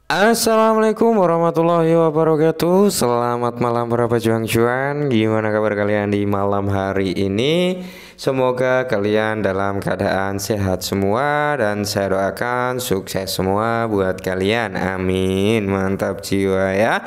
Assalamualaikum warahmatullahi wabarakatuh. Selamat malam para pejuang cuan. Gimana kabar kalian di malam hari ini? Semoga kalian dalam keadaan sehat semua dan saya doakan sukses semua buat kalian. Amin. Mantap jiwa ya.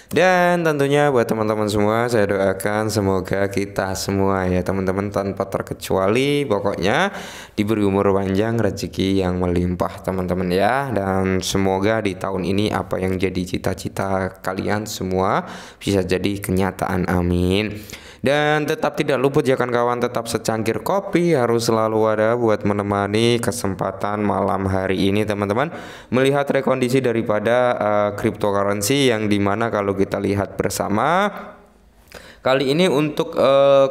Dan tentunya buat teman-teman semua saya doakan semoga kita semua ya teman-teman tanpa terkecuali pokoknya diberi umur panjang, rezeki yang melimpah teman-teman ya. Dan semoga di tahun ini apa yang jadi cita-cita kalian semua bisa jadi kenyataan, amin. Dan tetap tidak luput ya kawan-kawan, tetap secangkir kopi harus selalu ada buat menemani kesempatan malam hari ini teman-teman, melihat rekondisi daripada cryptocurrency yang dimana kalau kita lihat bersama kali ini untuk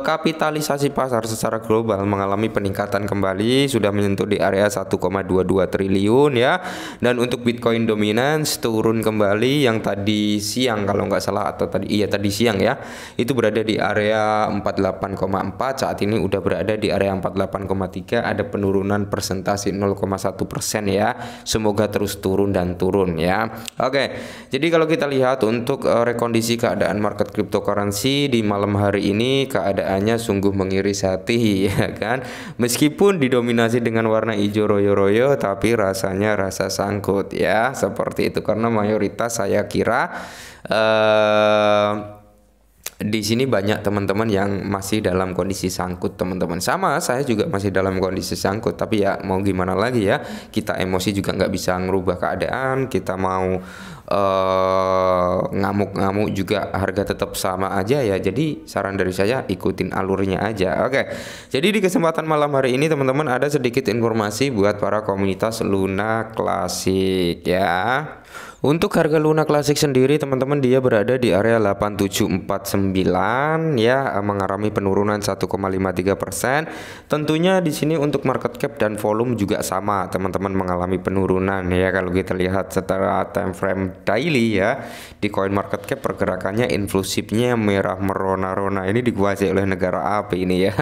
kapitalisasi pasar secara global mengalami peningkatan kembali, sudah menyentuh di area 1,22 triliun ya. Dan untuk Bitcoin dominance turun kembali yang tadi siang kalau nggak salah, atau tadi siang ya, itu berada di area 48,4, saat ini udah berada di area 48,3, ada penurunan persentase 0,1% ya. Semoga terus turun dan turun ya. Oke, jadi kalau kita lihat untuk rekondisi keadaan market cryptocurrency di malam hari ini, keadaannya sungguh mengiris hati ya kan. Meskipun didominasi dengan warna hijau royo-royo, tapi rasanya rasa sangkut ya, seperti itu. Karena mayoritas saya kira di sini banyak teman-teman yang masih dalam kondisi sangkut teman-teman. Sama saya juga masih dalam kondisi sangkut, tapi ya mau gimana lagi ya, kita emosi juga nggak bisa ngerubah keadaan. Kita mau ngamuk-ngamuk juga harga tetap sama aja ya. Jadi saran dari saya ikutin alurnya aja. Oke, jadi di kesempatan malam hari ini teman-teman ada sedikit informasi buat para komunitas Luna Classic ya. Untuk harga Luna Classic sendiri teman-teman, dia berada di area 8749 ya, mengalami penurunan 1,53%. Tentunya di sini untuk market cap dan volume juga sama teman-teman, mengalami penurunan ya. Kalau kita lihat secara time frame daily ya, di coin market cap pergerakannya influsifnya merah merona-rona, ini dikuasai oleh negara apa ini ya.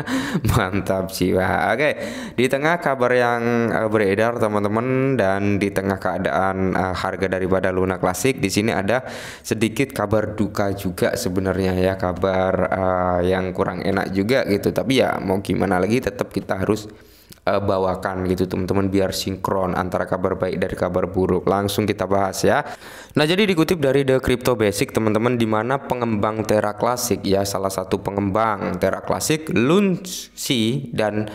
Mantap jiwa. Oke, di tengah kabar yang beredar teman-teman, dan di tengah keadaan harga daripada Luna Classic, di sini ada sedikit kabar duka juga sebenarnya ya, kabar yang kurang enak juga gitu. Tapi ya mau gimana lagi, tetap kita harus bawakan gitu teman-teman, biar sinkron antara kabar baik dari kabar buruk. Langsung kita bahas ya. Nah, jadi dikutip dari The Crypto Basic teman-teman, di mana pengembang Terra Classic ya, salah satu pengembang Terra Classic, Lunsi dan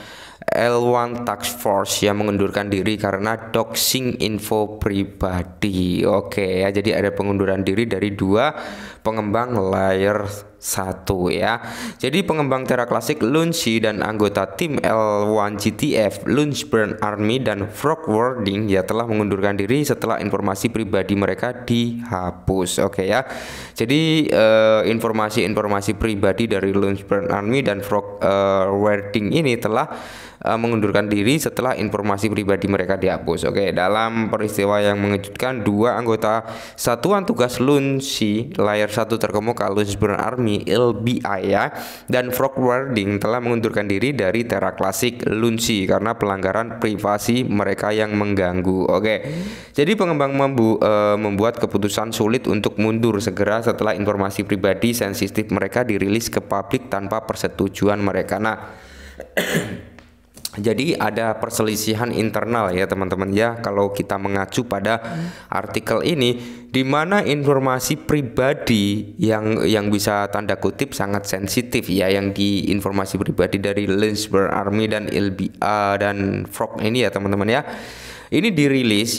L1 Task Force yang mengundurkan diri karena doxing info pribadi. Oke ya, jadi ada pengunduran diri dari dua pengembang layer 1 ya. Jadi pengembang Terra Classic Lunsi dan anggota tim L1 GTF Lunchburn Army dan Frogwarding ya telah mengundurkan diri setelah informasi pribadi mereka dihapus. Oke ya. Jadi informasi-informasi pribadi dari Lunchburn Army dan Frogwarding ini telah mengundurkan diri setelah informasi pribadi mereka dihapus. Oke, dalam peristiwa yang mengejutkan, dua anggota Satuan Tugas Lunsi Layer 1 terkemuka Lunchburn Army LBI ya, dan Frogwarding telah mengundurkan diri dari Terra Classic Lunsi karena pelanggaran privasi mereka yang mengganggu. Oke, jadi pengembang membuat keputusan sulit untuk mundur segera setelah informasi pribadi sensitif mereka dirilis ke publik tanpa persetujuan mereka. Nah, jadi ada perselisihan internal ya teman-teman ya, kalau kita mengacu pada artikel ini, di mana informasi pribadi yang bisa tanda kutip sangat sensitif ya, yang di informasi pribadi dari Lunchburn Army dan LBA dan Frog ini ya teman-teman ya, ini dirilis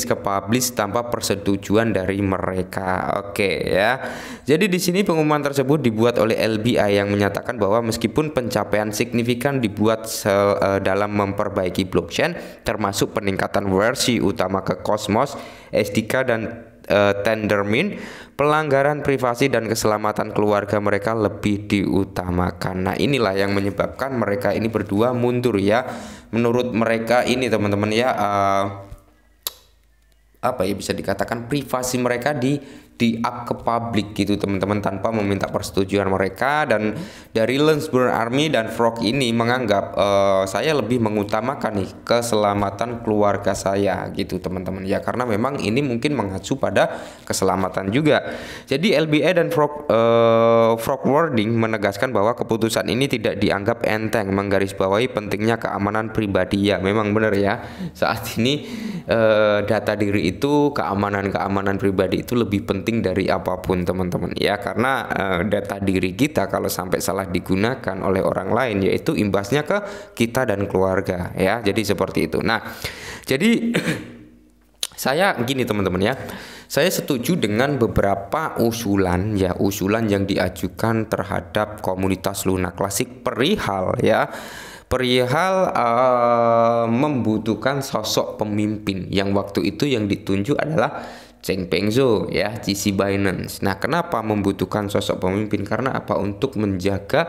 ke publis tanpa persetujuan dari mereka. Oke ya. Jadi di sini pengumuman tersebut dibuat oleh LBI yang menyatakan bahwa meskipun pencapaian signifikan dibuat dalam memperbaiki blockchain, termasuk peningkatan versi utama ke Cosmos, SDK dan Tendermint, pelanggaran privasi dan keselamatan keluarga mereka lebih diutamakan. Nah, inilah yang menyebabkan mereka ini berdua mundur ya. Menurut mereka ini teman-teman ya, apa ya, bisa dikatakan privasi mereka di up ke publik gitu teman-teman, tanpa meminta persetujuan mereka. Dan dari Lensburn Army dan Frog ini menganggap saya lebih mengutamakan nih keselamatan keluarga saya gitu teman-teman ya, karena memang ini mungkin mengacu pada keselamatan juga. Jadi LBA dan Frog Wording menegaskan bahwa keputusan ini tidak dianggap enteng, menggarisbawahi pentingnya keamanan pribadi. Ya memang benar ya, saat ini data diri itu, keamanan pribadi itu lebih penting dari apapun teman-teman ya, karena data diri kita kalau sampai salah digunakan oleh orang lain, yaitu imbasnya ke kita dan keluarga ya. Jadi seperti itu. Nah, jadi saya gini teman-teman ya, saya setuju dengan beberapa usulan yang diajukan terhadap komunitas Luna Klasik perihal membutuhkan sosok pemimpin yang waktu itu yang ditunjuk adalah Cheng Pengso ya, GC Binance. Nah, kenapa membutuhkan sosok pemimpin? Karena apa? Untuk menjaga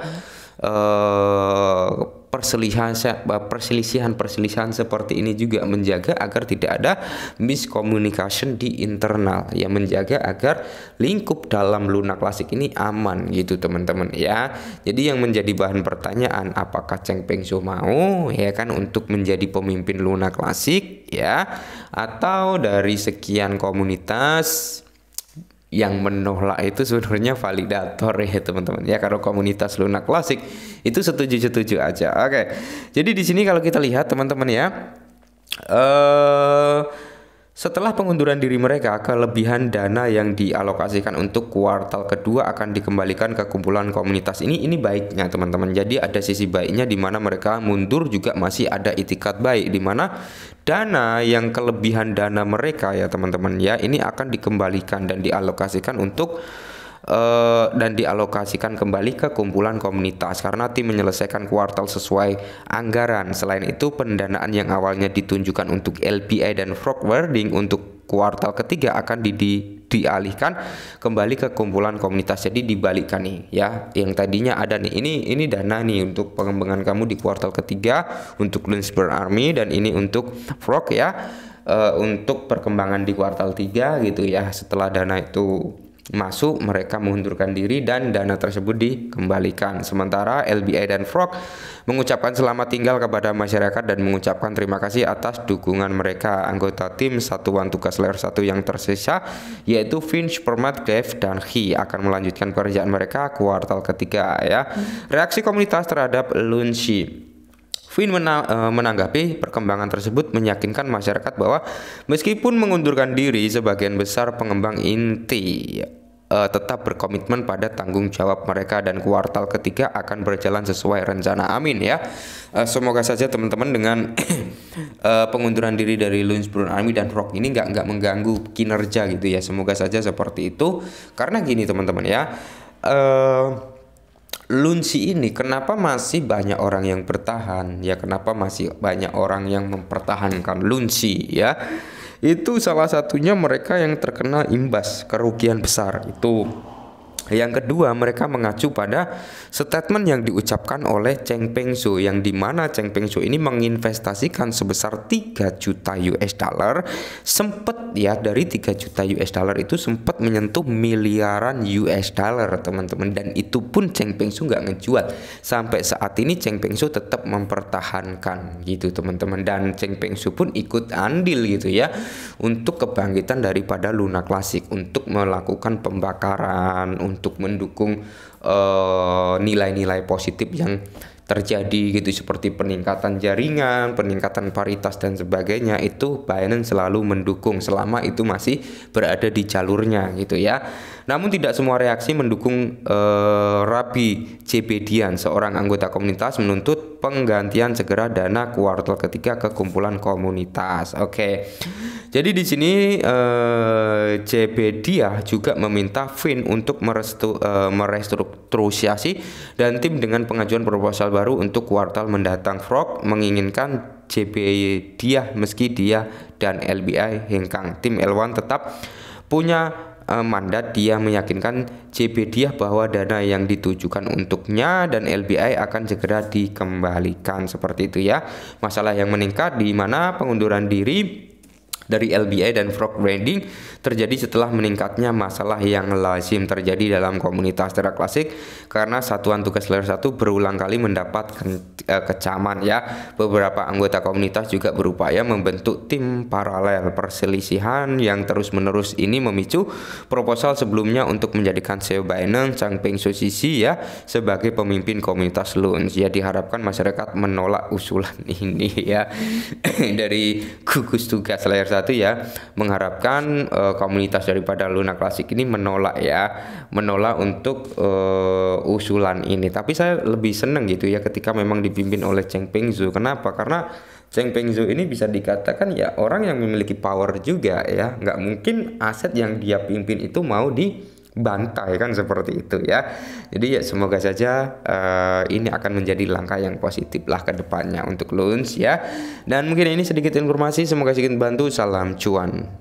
perselisihan seperti ini, juga menjaga agar tidak ada miscommunication di internal ya, menjaga agar lingkup dalam Luna Klasik ini aman gitu teman-teman ya. Jadi yang menjadi bahan pertanyaan, apakah Cheng Pengso mau ya kan untuk menjadi pemimpin Luna Klasik ya, atau dari sekian komunitas yang menolak itu sebenarnya validator ya teman-teman ya. Kalau komunitas Luna Klasik itu setuju-setuju aja. Oke. Jadi di sini kalau kita lihat teman-teman ya, setelah pengunduran diri mereka, kelebihan dana yang dialokasikan untuk kuartal kedua akan dikembalikan ke kumpulan komunitas ini. Ini baiknya teman-teman. Jadi ada sisi baiknya di mana mereka mundur juga masih ada itikat baik, di mana dana yang kelebihan dana mereka ya teman-teman ya, ini akan dikembalikan dan dialokasikan kembali ke kumpulan komunitas karena tim menyelesaikan kuartal sesuai anggaran. Selain itu, pendanaan yang awalnya ditunjukkan untuk LPI dan Frog Wording untuk kuartal ketiga akan dialihkan kembali ke kumpulan komunitas. Jadi dibalikkan nih ya, yang tadinya ada nih, ini dana nih untuk pengembangan kamu di kuartal ketiga untuk Lensburn Army, dan ini untuk Frog ya, untuk perkembangan di kuartal 3 gitu ya. Setelah dana itu masuk, mereka mengundurkan diri dan dana tersebut dikembalikan. Sementara LBI dan Frog mengucapkan selamat tinggal kepada masyarakat dan mengucapkan terima kasih atas dukungan mereka. Anggota tim Satuan Tugas Layer 1 yang tersisa yaitu Finch, Permat, Dev, dan He akan melanjutkan pekerjaan mereka kuartal ketiga ya. Reaksi komunitas terhadap Lunsi. Fin menanggapi perkembangan tersebut meyakinkan masyarakat bahwa meskipun mengundurkan diri, sebagian besar pengembang inti tetap berkomitmen pada tanggung jawab mereka dan kuartal ketiga akan berjalan sesuai rencana. Amin ya. Semoga saja teman-teman dengan pengunduran diri dari Lensburn Army dan Frog ini nggak mengganggu kinerja gitu ya. Semoga saja seperti itu. Karena gini teman-teman ya, Lunsi ini kenapa masih banyak orang yang bertahan ya, kenapa masih banyak orang yang mempertahankan Lunsi ya, itu salah satunya mereka yang terkena imbas kerugian besar itu. Yang kedua, mereka mengacu pada statement yang diucapkan oleh Cheng Pengso, yang dimana Cheng Pengso ini menginvestasikan sebesar 3 juta US dollar, sempat ya, dari 3 juta US dollar itu sempat menyentuh miliaran US dollar teman-teman, dan itu pun Cheng Pengso nggak ngejual. Sampai saat ini Cheng Pengso tetap mempertahankan gitu teman-teman, dan Cheng Pengso pun ikut andil gitu ya untuk kebangkitan daripada Luna Klasik, untuk melakukan pembakaran, untuk mendukung nilai-nilai positif yang terjadi gitu, seperti peningkatan jaringan, peningkatan paritas dan sebagainya. Itu Binance selalu mendukung selama itu masih berada di jalurnya gitu ya. Namun tidak semua reaksi mendukung. Rabi Jebedian, seorang anggota komunitas, menuntut penggantian segera dana kuartal ketiga ke kumpulan komunitas. Oke. Jadi di sini Jebedia juga meminta Fin untuk merestrukturisasi dan tim dengan pengajuan proposal baru untuk kuartal mendatang. Frog menginginkan Jebedia meski dia dan LBI hengkang. Tim L1 tetap punya mandat. Dia meyakinkan Jebedia bahwa dana yang ditujukan untuknya dan LBI akan segera dikembalikan. Seperti itu ya. Masalah yang meningkat di mana pengunduran diri dari LBI dan frog branding terjadi setelah meningkatnya masalah yang lazim terjadi dalam komunitas Terra Classic karena satuan tugas layer 1 berulang kali mendapat kecaman ya. Beberapa anggota komunitas juga berupaya membentuk tim paralel. Perselisihan yang terus-menerus ini memicu proposal sebelumnya untuk menjadikan Xiao Baineng Changpeng Sosisi ya sebagai pemimpin komunitas Luns. Ya, diharapkan masyarakat menolak usulan ini ya. Dari gugus tugas layer 1 ya mengharapkan komunitas daripada Luna Classic ini menolak untuk usulan ini. Tapi saya lebih seneng gitu ya ketika memang dipimpin oleh Cheng Pengzhou. Kenapa? Karena Cheng Pengzhou ini bisa dikatakan ya orang yang memiliki power juga ya. Nggak mungkin aset yang dia pimpin itu mau dibantai kan, seperti itu ya. Jadi ya semoga saja ini akan menjadi langkah yang positif lah ke depannya untuk Luns ya. Dan mungkin ini sedikit informasi, semoga sedikit bantu. Salam cuan.